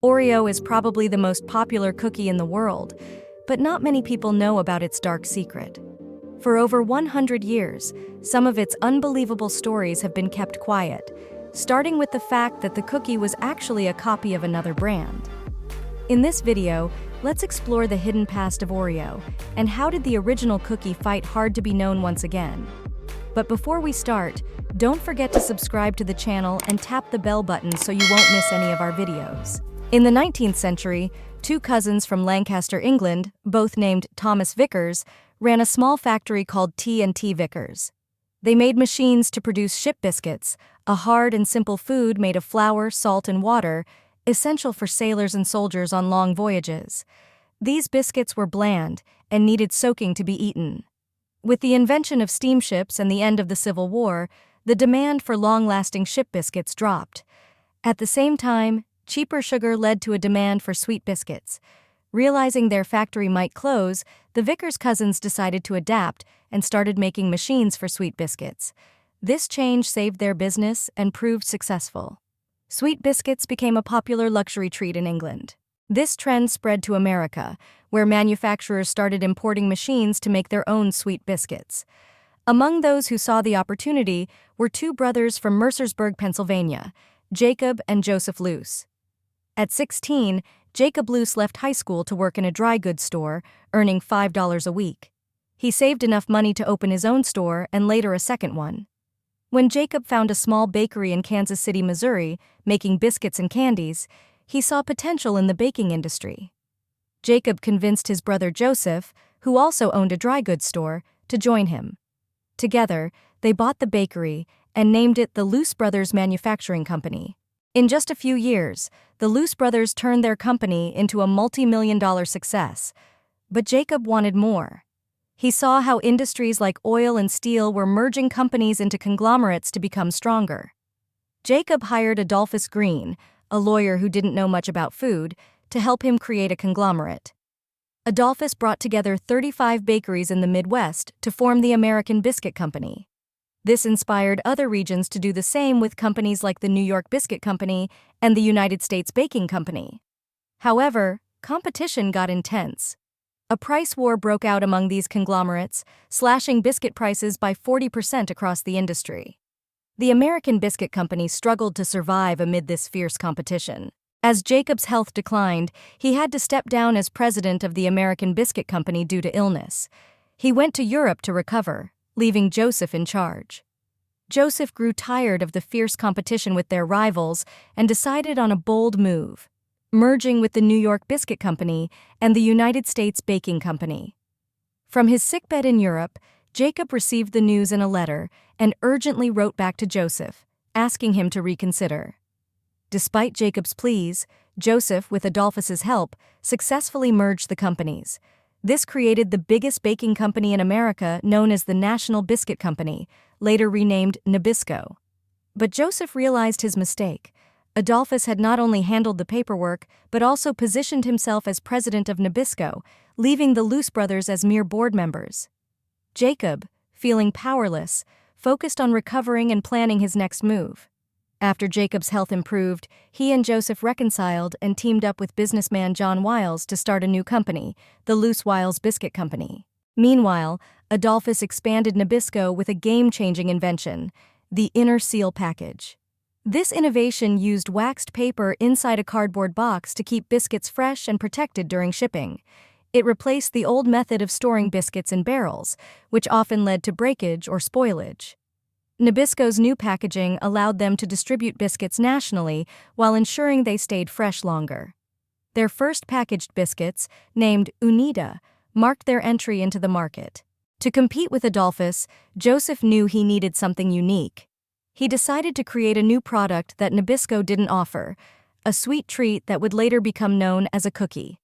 Oreo is probably the most popular cookie in the world, but not many people know about its dark secret. For over 100 years, some of its unbelievable stories have been kept quiet, starting with the fact that the cookie was actually a copy of another brand. In this video, let's explore the hidden past of Oreo and how did the original cookie fight hard to be known once again. But before we start, don't forget to subscribe to the channel and tap the bell button so you won't miss any of our videos. In the 19th century, two cousins from Lancaster, England, both named Thomas Vickers, ran a small factory called T&T Vickers. They made machines to produce ship biscuits, a hard and simple food made of flour, salt, and water, essential for sailors and soldiers on long voyages. These biscuits were bland and needed soaking to be eaten. With the invention of steamships and the end of the Civil War, the demand for long-lasting ship biscuits dropped. At the same time, cheaper sugar led to a demand for sweet biscuits. Realizing their factory might close, the Vickers cousins decided to adapt and started making machines for sweet biscuits. This change saved their business and proved successful. Sweet biscuits became a popular luxury treat in England. This trend spread to America, where manufacturers started importing machines to make their own sweet biscuits. Among those who saw the opportunity were two brothers from Mercersburg, Pennsylvania, Jacob and Joseph Luce. At 16, Jacob Luce left high school to work in a dry goods store, earning $5 a week. He saved enough money to open his own store and later a second one. When Jacob found a small bakery in Kansas City, Missouri, making biscuits and candies, he saw potential in the baking industry. Jacob convinced his brother Joseph, who also owned a dry goods store, to join him. Together, they bought the bakery and named it the Luce Brothers Manufacturing Company. In just a few years, the Luce brothers turned their company into a multi-million-dollar success. But Jacob wanted more. He saw how industries like oil and steel were merging companies into conglomerates to become stronger. Jacob hired Adolphus Green, a lawyer who didn't know much about food, to help him create a conglomerate. Adolphus brought together 35 bakeries in the Midwest to form the American Biscuit Company. This inspired other regions to do the same with companies like the New York Biscuit Company and the United States Baking Company. However, competition got intense. A price war broke out among these conglomerates, slashing biscuit prices by 40% across the industry. The American Biscuit Company struggled to survive amid this fierce competition. As Jacob's health declined, he had to step down as president of the American Biscuit Company due to illness. He went to Europe to recover, leaving Joseph in charge. Joseph grew tired of the fierce competition with their rivals and decided on a bold move, merging with the New York Biscuit Company and the United States Baking Company. From his sickbed in Europe, Jacob received the news in a letter and urgently wrote back to Joseph, asking him to reconsider. Despite Jacob's pleas, Joseph, with Adolphus's help, successfully merged the companies. This created the biggest baking company in America, known as the National Biscuit Company, later renamed Nabisco. But Joseph realized his mistake. Adolphus had not only handled the paperwork, but also positioned himself as president of Nabisco, leaving the Luce brothers as mere board members. Jacob, feeling powerless, focused on recovering and planning his next move. After Jacob's health improved, he and Joseph reconciled and teamed up with businessman John Wiles to start a new company, the Luce Wiles Biscuit Company. Meanwhile, Adolphus expanded Nabisco with a game-changing invention, the inner seal package. This innovation used waxed paper inside a cardboard box to keep biscuits fresh and protected during shipping. It replaced the old method of storing biscuits in barrels, which often led to breakage or spoilage. Nabisco's new packaging allowed them to distribute biscuits nationally while ensuring they stayed fresh longer. Their first packaged biscuits, named Unida, marked their entry into the market. To compete with Adolphus, Joseph knew he needed something unique. He decided to create a new product that Nabisco didn't offer, a sweet treat that would later become known as a cookie.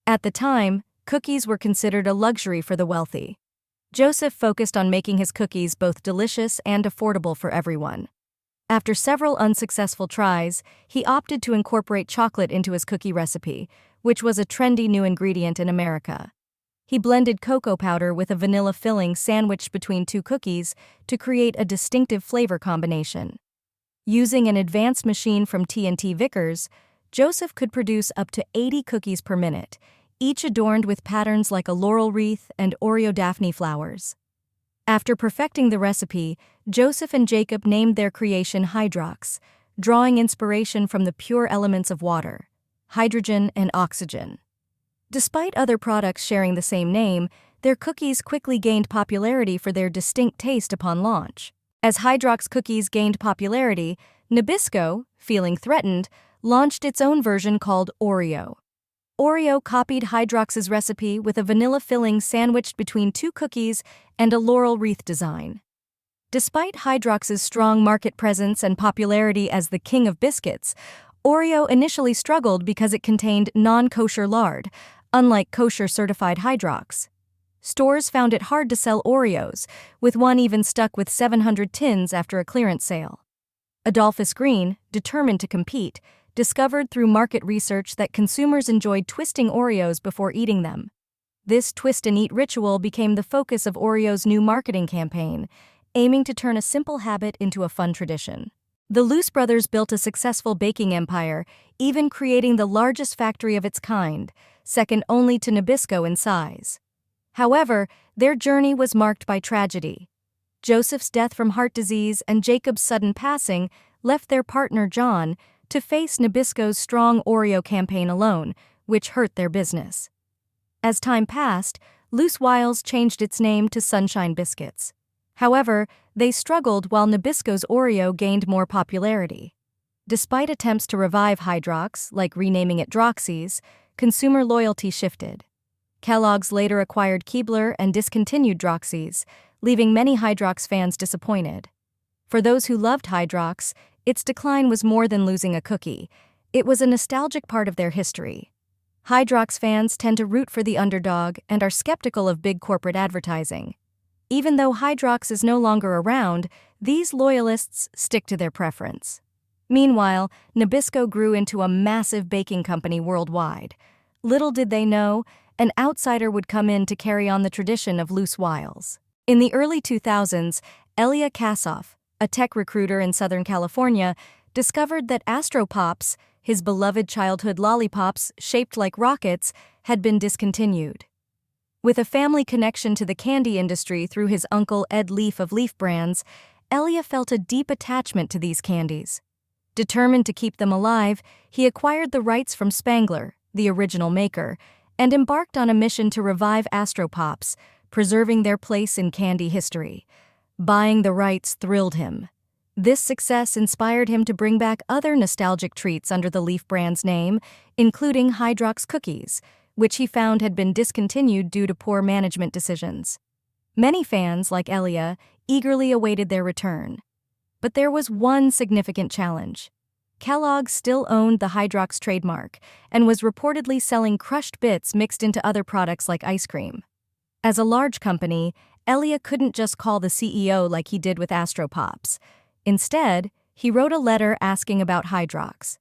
At the time, cookies were considered a luxury for the wealthy. Joseph focused on making his cookies both delicious and affordable for everyone. After several unsuccessful tries, he opted to incorporate chocolate into his cookie recipe, which was a trendy new ingredient in America. He blended cocoa powder with a vanilla filling sandwiched between two cookies to create a distinctive flavor combination. Using an advanced machine from T&T Vickers, Joseph could produce up to 80 cookies per minute, each adorned with patterns like a laurel wreath and Oreo Daphne flowers. After perfecting the recipe, Joseph and Jacob named their creation Hydrox, drawing inspiration from the pure elements of water, hydrogen and oxygen. Despite other products sharing the same name, their cookies quickly gained popularity for their distinct taste upon launch. As Hydrox cookies gained popularity, Nabisco, feeling threatened, launched its own version called Oreo. Oreo copied Hydrox's recipe with a vanilla filling sandwiched between two cookies and a laurel wreath design. Despite Hydrox's strong market presence and popularity as the king of biscuits, Oreo initially struggled because it contained non-kosher lard, unlike kosher-certified Hydrox. Stores found it hard to sell Oreos, with one even stuck with 700 tins after a clearance sale. Adolphus Green, determined to compete, discovered through market research that consumers enjoyed twisting Oreos before eating them. This twist-and-eat ritual became the focus of Oreo's new marketing campaign, aiming to turn a simple habit into a fun tradition. The Luce brothers built a successful baking empire, even creating the largest factory of its kind, second only to Nabisco in size. However, their journey was marked by tragedy. Joseph's death from heart disease and Jacob's sudden passing left their partner John to face Nabisco's strong Oreo campaign alone, which hurt their business. As time passed, Luce Wiles changed its name to Sunshine Biscuits. However, they struggled while Nabisco's Oreo gained more popularity. Despite attempts to revive Hydrox, like renaming it Droxy's, consumer loyalty shifted. Kellogg's later acquired Keebler and discontinued Droxy's, leaving many Hydrox fans disappointed. For those who loved Hydrox, its decline was more than losing a cookie. It was a nostalgic part of their history. Hydrox fans tend to root for the underdog and are skeptical of big corporate advertising. Even though Hydrox is no longer around, these loyalists stick to their preference. Meanwhile, Nabisco grew into a massive baking company worldwide. Little did they know, an outsider would come in to carry on the tradition of Luce Wiles. In the early 2000s, Elia Kassoff, a tech recruiter in Southern California, discovered that Astro Pops, his beloved childhood lollipops shaped like rockets, had been discontinued. With a family connection to the candy industry through his uncle Ed Leaf of Leaf Brands, Elia felt a deep attachment to these candies. Determined to keep them alive, he acquired the rights from Spangler, the original maker, and embarked on a mission to revive Astro Pops, preserving their place in candy history. Buying the rights thrilled him. This success inspired him to bring back other nostalgic treats under the Leaf Brand's name, including Hydrox cookies, which he found had been discontinued due to poor management decisions. Many fans, like Elia, eagerly awaited their return. But there was one significant challenge. Kellogg still owned the Hydrox trademark and was reportedly selling crushed bits mixed into other products like ice cream. As a large company, Elia couldn't just call the CEO like he did with Astro Pops. Instead, he wrote a letter asking about Hydrox.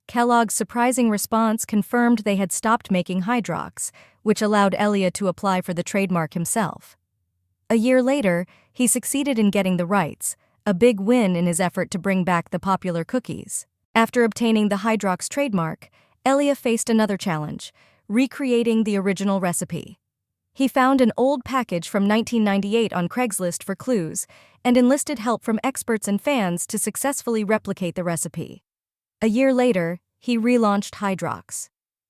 Kellogg's surprising response confirmed they had stopped making Hydrox, which allowed Elia to apply for the trademark himself. A year later, he succeeded in getting the rights, a big win in his effort to bring back the popular cookies. After obtaining the Hydrox trademark, Elia faced another challenge, recreating the original recipe. He found an old package from 1998 on Craigslist for clues and enlisted help from experts and fans to successfully replicate the recipe. A year later, he relaunched Hydrox.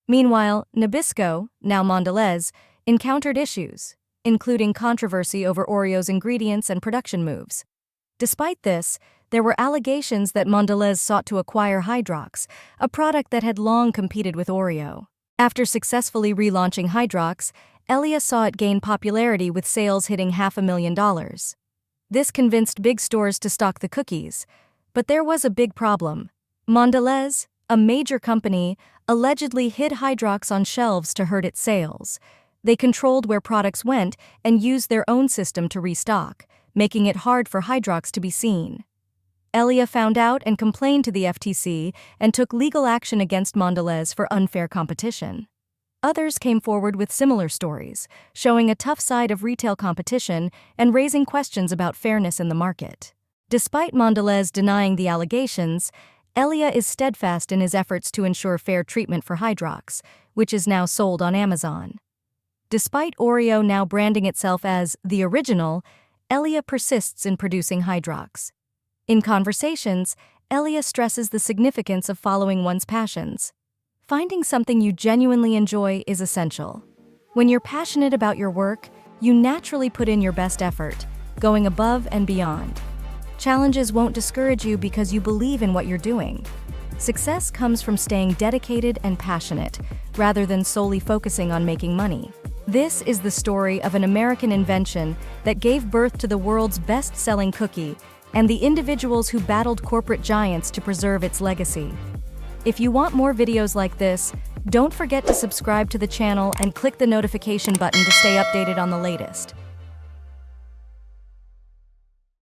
Meanwhile, Nabisco, now Mondelez, encountered issues, including controversy over Oreo's ingredients and production moves. Despite this, there were allegations that Mondelez sought to acquire Hydrox, a product that had long competed with Oreo. After successfully relaunching Hydrox, Elia saw it gain popularity with sales hitting $500,000. This convinced big stores to stock the cookies, but there was a big problem. Mondelez, a major company, allegedly hid Hydrox on shelves to hurt its sales. They controlled where products went and used their own system to restock, making it hard for Hydrox to be seen. Elia found out and complained to the FTC and took legal action against Mondelez for unfair competition. Others came forward with similar stories, showing a tough side of retail competition and raising questions about fairness in the market. Despite Mondelez denying the allegations, Elia is steadfast in his efforts to ensure fair treatment for Hydrox, which is now sold on Amazon. Despite Oreo now branding itself as the original, Elia persists in producing Hydrox. In conversations, Elia stresses the significance of following one's passions. Finding something you genuinely enjoy is essential. When you're passionate about your work, you naturally put in your best effort, going above and beyond. Challenges won't discourage you because you believe in what you're doing. Success comes from staying dedicated and passionate, rather than solely focusing on making money. This is the story of an American invention that gave birth to the world's best-selling cookie and the individuals who battled corporate giants to preserve its legacy. If you want more videos like this, don't forget to subscribe to the channel and click the notification button to stay updated on the latest.